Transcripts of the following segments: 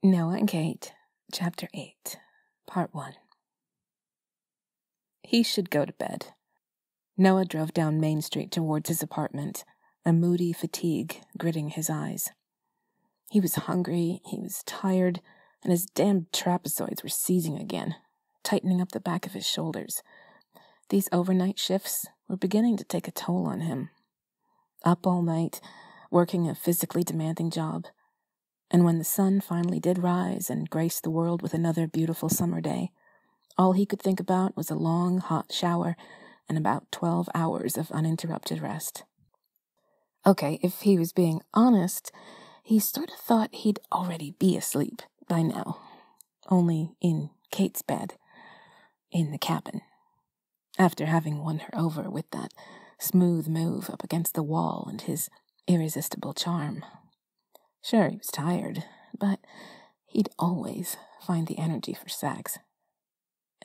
Noah and Kate, Chapter 8, Part 1. He should go to bed. Noah drove down Main Street towards his apartment, a moody fatigue gritting his eyes. He was hungry, he was tired, and his damned trapezoids were seizing again, tightening up the back of his shoulders. These overnight shifts were beginning to take a toll on him. Up all night, working a physically demanding job. And when the sun finally did rise and grace the world with another beautiful summer day, all he could think about was a long, hot shower and about 12 hours of uninterrupted rest. Okay, if he was being honest, he sort of thought he'd already be asleep by now. Only in Kate's bed, in the cabin. After having won her over with that smooth move up against the wall and his irresistible charm. Sure, he was tired, but he'd always find the energy for sex.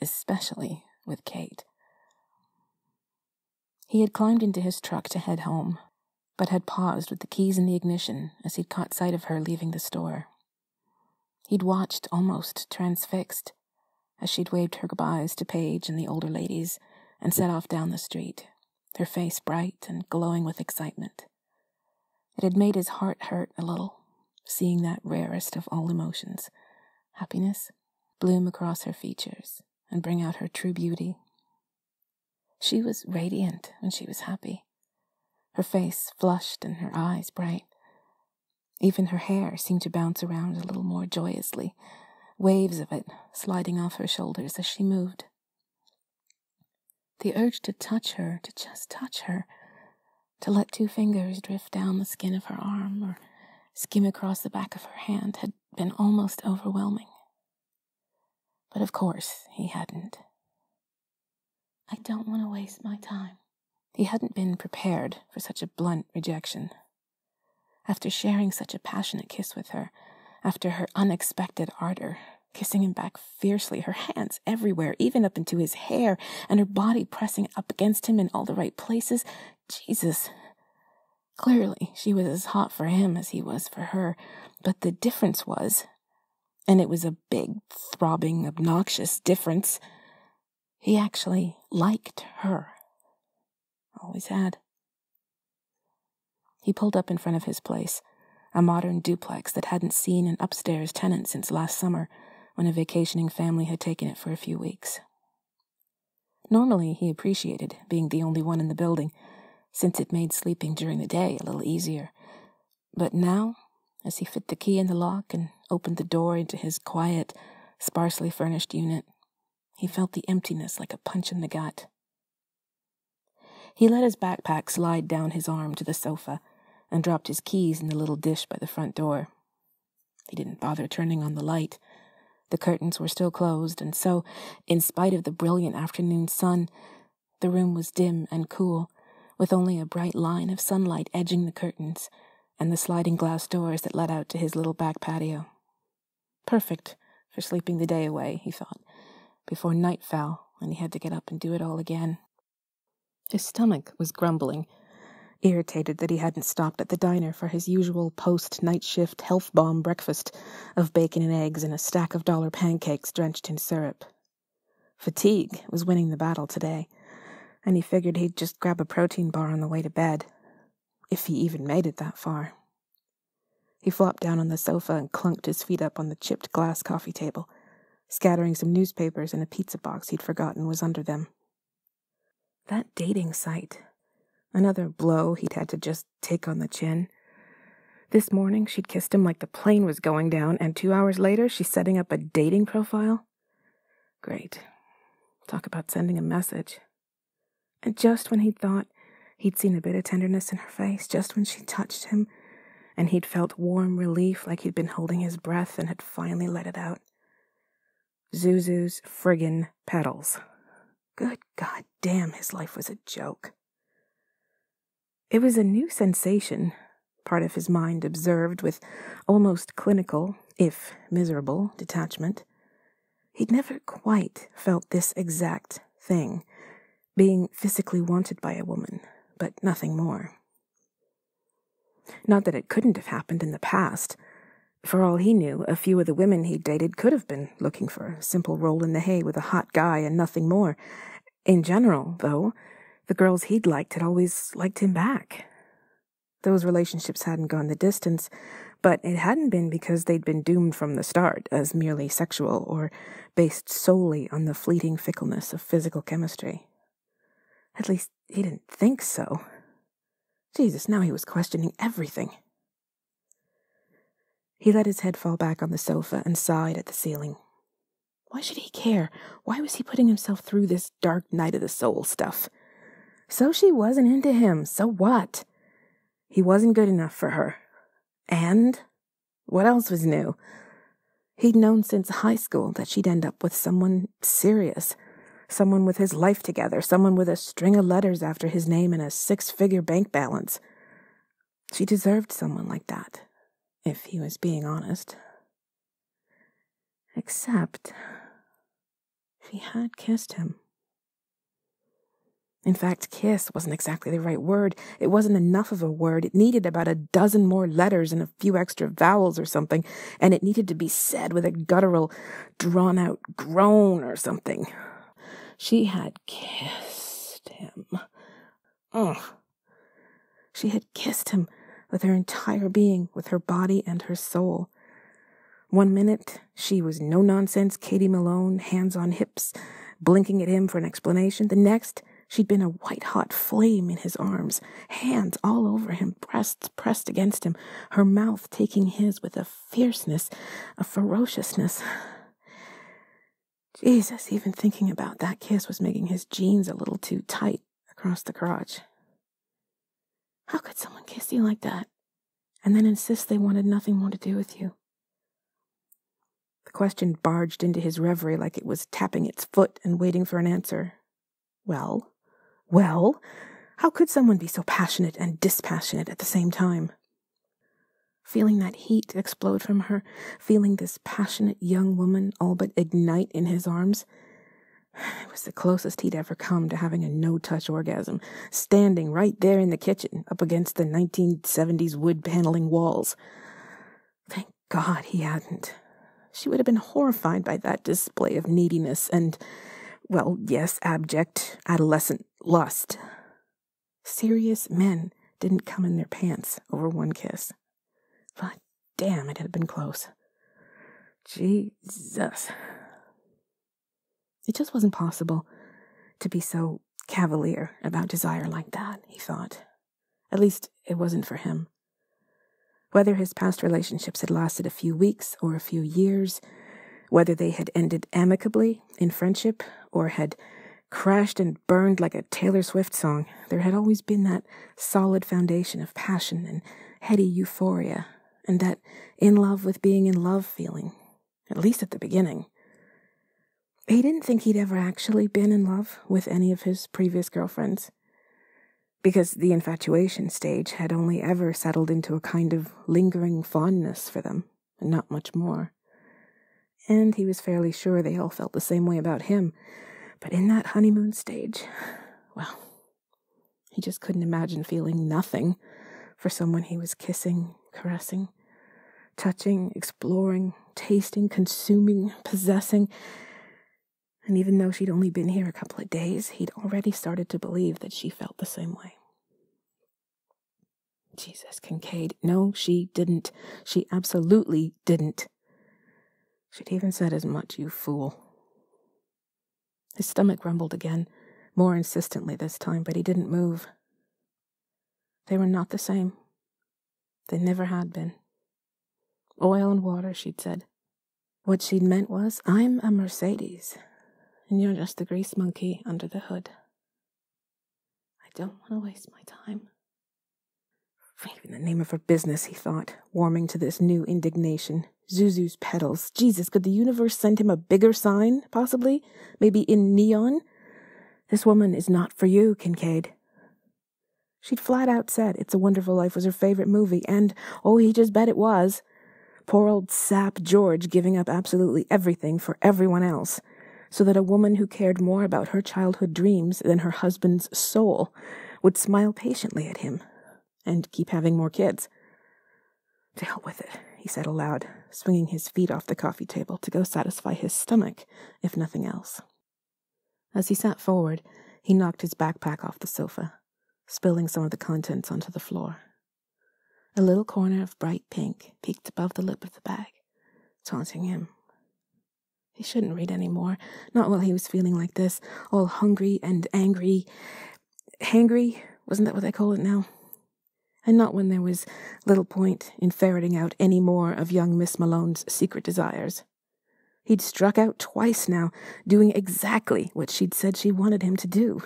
Especially with Kate. He had climbed into his truck to head home, but had paused with the keys in the ignition as he'd caught sight of her leaving the store. He'd watched, almost transfixed, as she'd waved her goodbyes to Paige and the older ladies and set off down the street, her face bright and glowing with excitement. It had made his heart hurt a little, seeing that rarest of all emotions, happiness, bloom across her features and bring out her true beauty. She was radiant when she was happy, her face flushed and her eyes bright. Even her hair seemed to bounce around a little more joyously, waves of it sliding off her shoulders as she moved. The urge to touch her, to just touch her, to let two fingers drift down the skin of her arm or skim across the back of her hand had been almost overwhelming. But of course he hadn't. I don't want to waste my time. He hadn't been prepared for such a blunt rejection. After sharing such a passionate kiss with her, after her unexpected ardor, kissing him back fiercely, her hands everywhere, even up into his hair, and her body pressing up against him in all the right places, Jesus. Clearly, she was as hot for him as he was for her, but the difference was, and it was a big, throbbing, obnoxious difference, he actually liked her. Always had. He pulled up in front of his place, a modern duplex that hadn't seen an upstairs tenant since last summer, when a vacationing family had taken it for a few weeks. Normally, he appreciated being the only one in the building, since it made sleeping during the day a little easier. But now, as he fit the key in the lock and opened the door into his quiet, sparsely furnished unit, he felt the emptiness like a punch in the gut. He let his backpack slide down his arm to the sofa and dropped his keys in the little dish by the front door. He didn't bother turning on the light. The curtains were still closed, and so, in spite of the brilliant afternoon sun, the room was dim and cool, with only a bright line of sunlight edging the curtains and the sliding glass doors that led out to his little back patio. Perfect for sleeping the day away, he thought, before night fell and he had to get up and do it all again. His stomach was grumbling, irritated that he hadn't stopped at the diner for his usual post-night shift health bomb breakfast of bacon and eggs and a stack of dollar pancakes drenched in syrup. Fatigue was winning the battle today, and he figured he'd just grab a protein bar on the way to bed, if he even made it that far. He flopped down on the sofa and clunked his feet up on the chipped glass coffee table, scattering some newspapers and a pizza box he'd forgotten was under them. That dating site. Another blow he'd had to just take on the chin. This morning she'd kissed him like the plane was going down, and 2 hours later she's setting up a dating profile? Great. Talk about sending a message. And just when he'd thought he'd seen a bit of tenderness in her face, just when she touched him, and he'd felt warm relief like he'd been holding his breath and had finally let it out. Zuzu's friggin' petals. Good God damn, his life was a joke. It was a new sensation, part of his mind observed with almost clinical, if miserable, detachment. He'd never quite felt this exact thing, being physically wanted by a woman, but nothing more. Not that it couldn't have happened in the past. For all he knew, a few of the women he'd dated could have been looking for a simple roll in the hay with a hot guy and nothing more. In general, though, the girls he'd liked had always liked him back. Those relationships hadn't gone the distance, but it hadn't been because they'd been doomed from the start as merely sexual or based solely on the fleeting fickleness of physical chemistry. At least he didn't think so. Jesus, now he was questioning everything. He let his head fall back on the sofa and sighed at the ceiling. Why should he care? Why was he putting himself through this dark night of the soul stuff? So she wasn't into him. So what? He wasn't good enough for her. And what else was new? He'd known since high school that she'd end up with someone serious, someone with his life together, someone with a string of letters after his name and a 6-figure bank balance. She deserved someone like that, if he was being honest. Except she had kissed him. In fact, kiss wasn't exactly the right word. It wasn't enough of a word. It needed about a dozen more letters and a few extra vowels or something, and it needed to be said with a guttural, drawn-out groan or something. She had kissed him. Ugh. She had kissed him with her entire being, with her body and her soul. One minute, she was no-nonsense Katie Malone, hands on hips, blinking at him for an explanation. The next, she'd been a white-hot flame in his arms, hands all over him, breasts pressed against him, her mouth taking his with a fierceness, a ferociousness. Jesus, even thinking about that kiss was making his jeans a little too tight across the crotch. How could someone kiss you like that, and then insist they wanted nothing more to do with you? The question barged into his reverie like it was tapping its foot and waiting for an answer. Well, how could someone be so passionate and dispassionate at the same time? Feeling that heat explode from her, feeling this passionate young woman all but ignite in his arms, it was the closest he'd ever come to having a no-touch orgasm, standing right there in the kitchen, up against the 1970s wood paneling walls. Thank God he hadn't. She would have been horrified by that display of neediness and, well, yes, abject adolescent lust. Serious men didn't come in their pants over one kiss. But damn, it had been close. Jesus. It just wasn't possible to be so cavalier about desire like that, he thought. At least it wasn't for him. Whether his past relationships had lasted a few weeks or a few years, whether they had ended amicably in friendship or had crashed and burned like a Taylor Swift song, there had always been that solid foundation of passion and heady euphoria, and that in love with being in love feeling, at least at the beginning. He didn't think he'd ever actually been in love with any of his previous girlfriends, because the infatuation stage had only ever settled into a kind of lingering fondness for them, and not much more. And he was fairly sure they all felt the same way about him. But in that honeymoon stage, well, he just couldn't imagine feeling nothing for someone he was kissing, caressing, touching, exploring, tasting, consuming, possessing. And even though she'd only been here a couple of days, he'd already started to believe that she felt the same way. Jesus, Kincaid. No, she didn't. She absolutely didn't. She'd even said as much, you fool. His stomach rumbled again, more insistently this time, but he didn't move. They were not the same. They never had been. Oil and water, she'd said. What she'd meant was, I'm a Mercedes, and you're just the grease monkey under the hood. I don't want to waste my time. In the name of her business, he thought, warming to this new indignation. Zuzu's petals. Jesus, could the universe send him a bigger sign, possibly? Maybe in neon? This woman is not for you, Kincaid. She'd flat out said It's a Wonderful Life was her favorite movie, and, oh, he just bet it was. Poor old sap George giving up absolutely everything for everyone else, so that a woman who cared more about her childhood dreams than her husband's soul would smile patiently at him and keep having more kids. To hell with it, he said aloud. swinging his feet off the coffee table to go satisfy his stomach, if nothing else. As he sat forward, he knocked his backpack off the sofa, spilling some of the contents onto the floor. A little corner of bright pink peeked above the lip of the bag, taunting him. He shouldn't read any more, not while he was feeling like this, all hungry and angry. Hangry, wasn't that what they call it now? And not when there was little point in ferreting out any more of young Miss Malone's secret desires. He'd struck out twice now, doing exactly what she'd said she wanted him to do.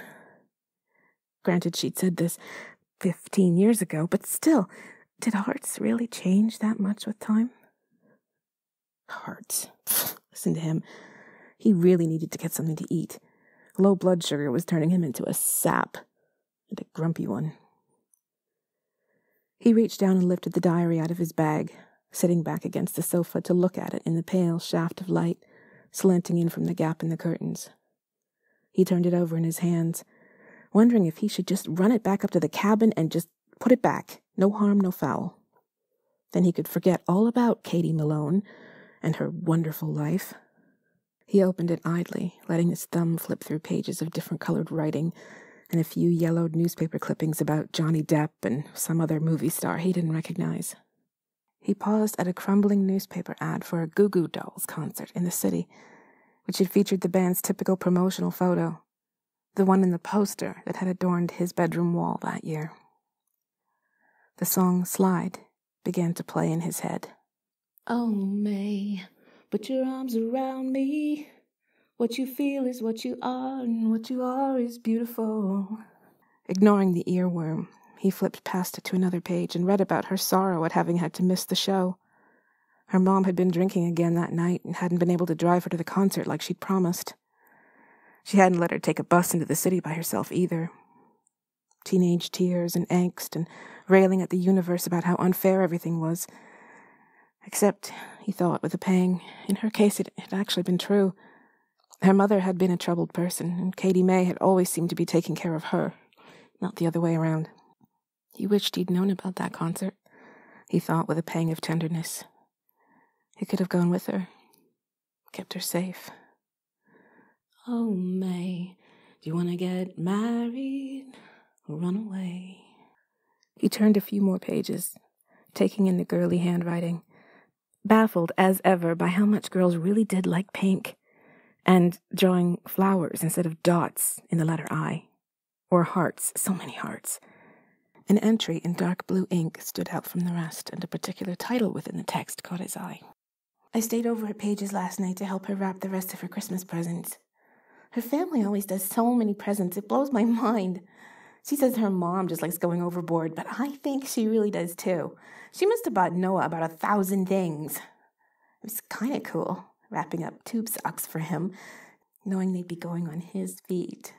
Granted, she'd said this 15 years ago, but still, did hearts really change that much with time? Hearts. Listen to him. He really needed to get something to eat. Low blood sugar was turning him into a sap, and a grumpy one. He reached down and lifted the diary out of his bag, sitting back against the sofa to look at it in the pale shaft of light slanting in from the gap in the curtains. He turned it over in his hands, wondering if he should just run it back up to the cabin and just put it back. No harm, no foul. Then he could forget all about Katie Malone and her wonderful life. He opened it idly, letting his thumb flip through pages of different colored writing and a few yellowed newspaper clippings about Johnny Depp and some other movie star he didn't recognize. He paused at a crumbling newspaper ad for a Goo Goo Dolls concert in the city, which had featured the band's typical promotional photo, the one in the poster that had adorned his bedroom wall that year. The song Slide began to play in his head. Oh, May, put your arms around me. What you feel is what you are, and what you are is beautiful. Ignoring the earworm, he flipped past it to another page and read about her sorrow at having had to miss the show. Her mom had been drinking again that night and hadn't been able to drive her to the concert like she'd promised. She hadn't let her take a bus into the city by herself either. Teenage tears and angst and railing at the universe about how unfair everything was. Except, he thought with a pang, in her case it had actually been true. Her mother had been a troubled person, and Katie May had always seemed to be taking care of her, not the other way around. He wished he'd known about that concert, he thought with a pang of tenderness. He could have gone with her, kept her safe. Oh, May, do you want to get married or run away? He turned a few more pages, taking in the girly handwriting, baffled as ever by how much girls really did like pink, and drawing flowers instead of dots in the letter I, or hearts, so many hearts. An entry in dark blue ink stood out from the rest, and a particular title within the text caught his eye. I stayed over at Paige's last night to help her wrap the rest of her Christmas presents. Her family always does so many presents, it blows my mind. She says her mom just likes going overboard, but I think she really does too. She must have bought Noah about 1,000 things. It was kind of cool, wrapping up tube socks for him, knowing they'd be going on his feet.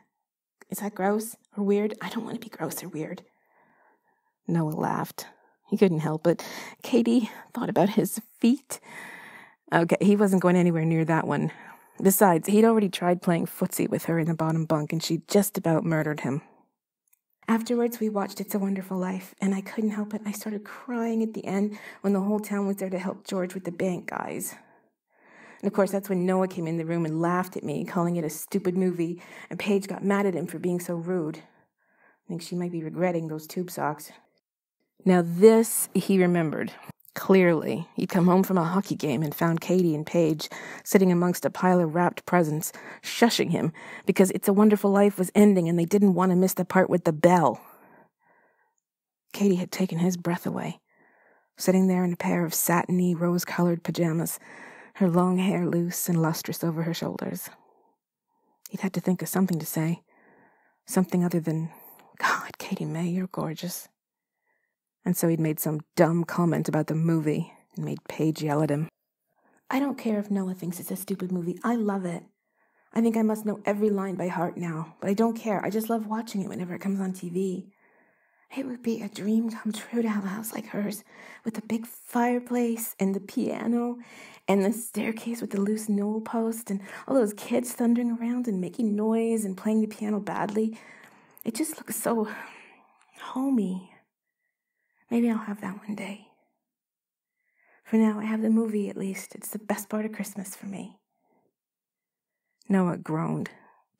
Is that gross or weird? I don't want to be gross or weird. Noah laughed. He couldn't help it. Katie thought about his feet. Okay, he wasn't going anywhere near that one. Besides, he'd already tried playing footsie with her in the bottom bunk, and she'd just about murdered him. Afterwards, we watched It's a Wonderful Life, and I couldn't help it. I started crying at the end when the whole town was there to help George with the bank guys. And of course, that's when Noah came in the room and laughed at me, calling it a stupid movie, and Paige got mad at him for being so rude. I think she might be regretting those tube socks. Now this he remembered. Clearly, he'd come home from a hockey game and found Katie and Paige sitting amongst a pile of wrapped presents, shushing him because It's a Wonderful Life was ending and they didn't want to miss the part with the bell. Katie had taken his breath away, sitting there in a pair of satiny, rose-colored pajamas, her long hair loose and lustrous over her shoulders. He'd had to think of something to say, something other than, God, Katie May, you're gorgeous. And so he'd made some dumb comment about the movie and made Paige yell at him. I don't care if Noah thinks it's a stupid movie. I love it. I think I must know every line by heart now, but I don't care. I just love watching it whenever it comes on TV. It would be a dream come true to have a house like hers, with the big fireplace and the piano and the staircase with the loose newel post and all those kids thundering around and making noise and playing the piano badly. It just looks so homey. Maybe I'll have that one day. For now, I have the movie, at least. It's the best part of Christmas for me. Noah groaned.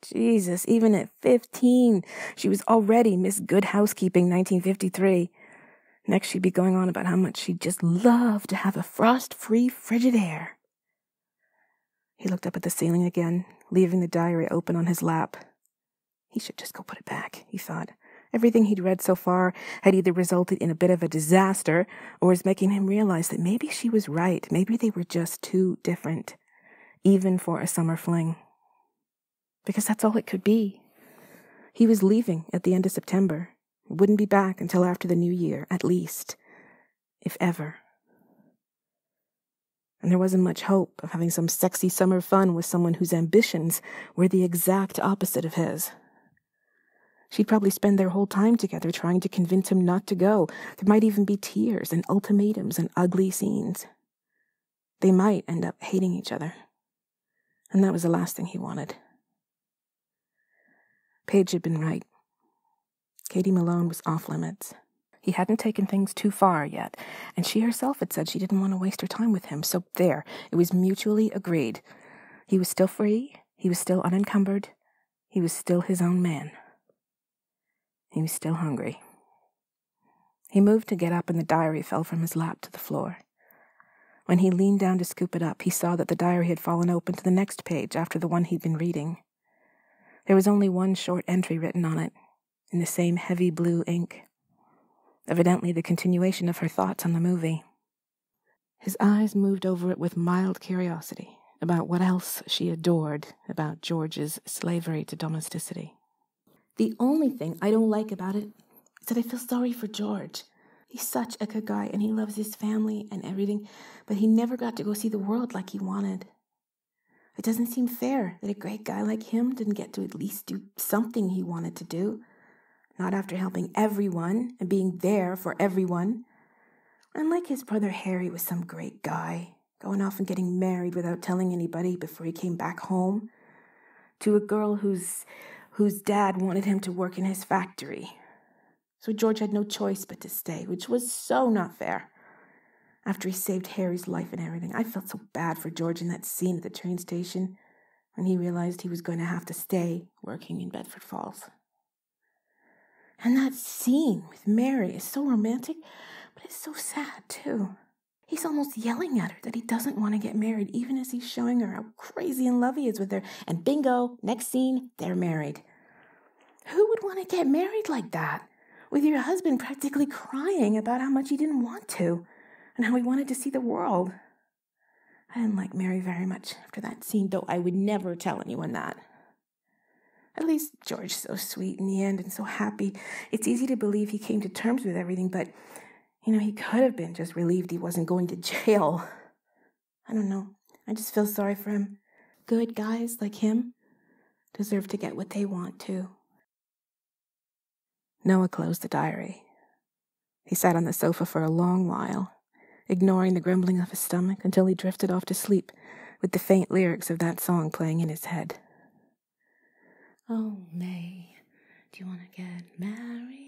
Jesus, even at 15, she was already Miss Good Housekeeping 1953. Next, she'd be going on about how much she'd just love to have a frost-free Frigidaire. He looked up at the ceiling again, leaving the diary open on his lap. He should just go put it back, he thought. Everything he'd read so far had either resulted in a bit of a disaster or was making him realize that maybe she was right. Maybe they were just too different, even for a summer fling. Because that's all it could be. He was leaving at the end of September. Wouldn't be back until after the new year, at least, if ever. And there wasn't much hope of having some sexy summer fun with someone whose ambitions were the exact opposite of his. She'd probably spend their whole time together trying to convince him not to go. There might even be tears and ultimatums and ugly scenes. They might end up hating each other. And that was the last thing he wanted. Paige had been right. Katie Malone was off limits. He hadn't taken things too far yet, and she herself had said she didn't want to waste her time with him, so there, it was mutually agreed. He was still free, he was still unencumbered, he was still his own man. He was still hungry. He moved to get up, and the diary fell from his lap to the floor. When he leaned down to scoop it up, he saw that the diary had fallen open to the next page after the one he'd been reading. There was only one short entry written on it, in the same heavy blue ink. Evidently the continuation of her thoughts on the movie. His eyes moved over it with mild curiosity about what else she adored about George's slavery to domesticity. The only thing I don't like about it is that I feel sorry for George. He's such a good guy, and he loves his family and everything, but he never got to go see the world like he wanted. It doesn't seem fair that a great guy like him didn't get to at least do something he wanted to do. Not after helping everyone and being there for everyone. Unlike his brother Harry was some great guy, going off and getting married without telling anybody before he came back home, to a girl whose dad wanted him to work in his factory. So George had no choice but to stay, which was so not fair. After he saved Harry's life and everything, I felt so bad for George in that scene at the train station when he realized he was going to have to stay working in Bedford Falls. And that scene with Mary is so romantic, but it's so sad, too. He's almost yelling at her that he doesn't want to get married, even as he's showing her how crazy in love he is with her. And bingo, next scene, they're married. Who would want to get married like that? With your husband practically crying about how much he didn't want to, and how he wanted to see the world. I didn't like Mary very much after that scene, though I would never tell anyone that. At least George's so sweet in the end and so happy. It's easy to believe he came to terms with everything, but, he could have been just relieved he wasn't going to jail. I don't know. I just feel sorry for him. Good guys like him deserve to get what they want, too. Noah closed the diary. He sat on the sofa for a long while, ignoring the grumbling of his stomach until he drifted off to sleep with the faint lyrics of that song playing in his head. Oh, May, do you want to get married?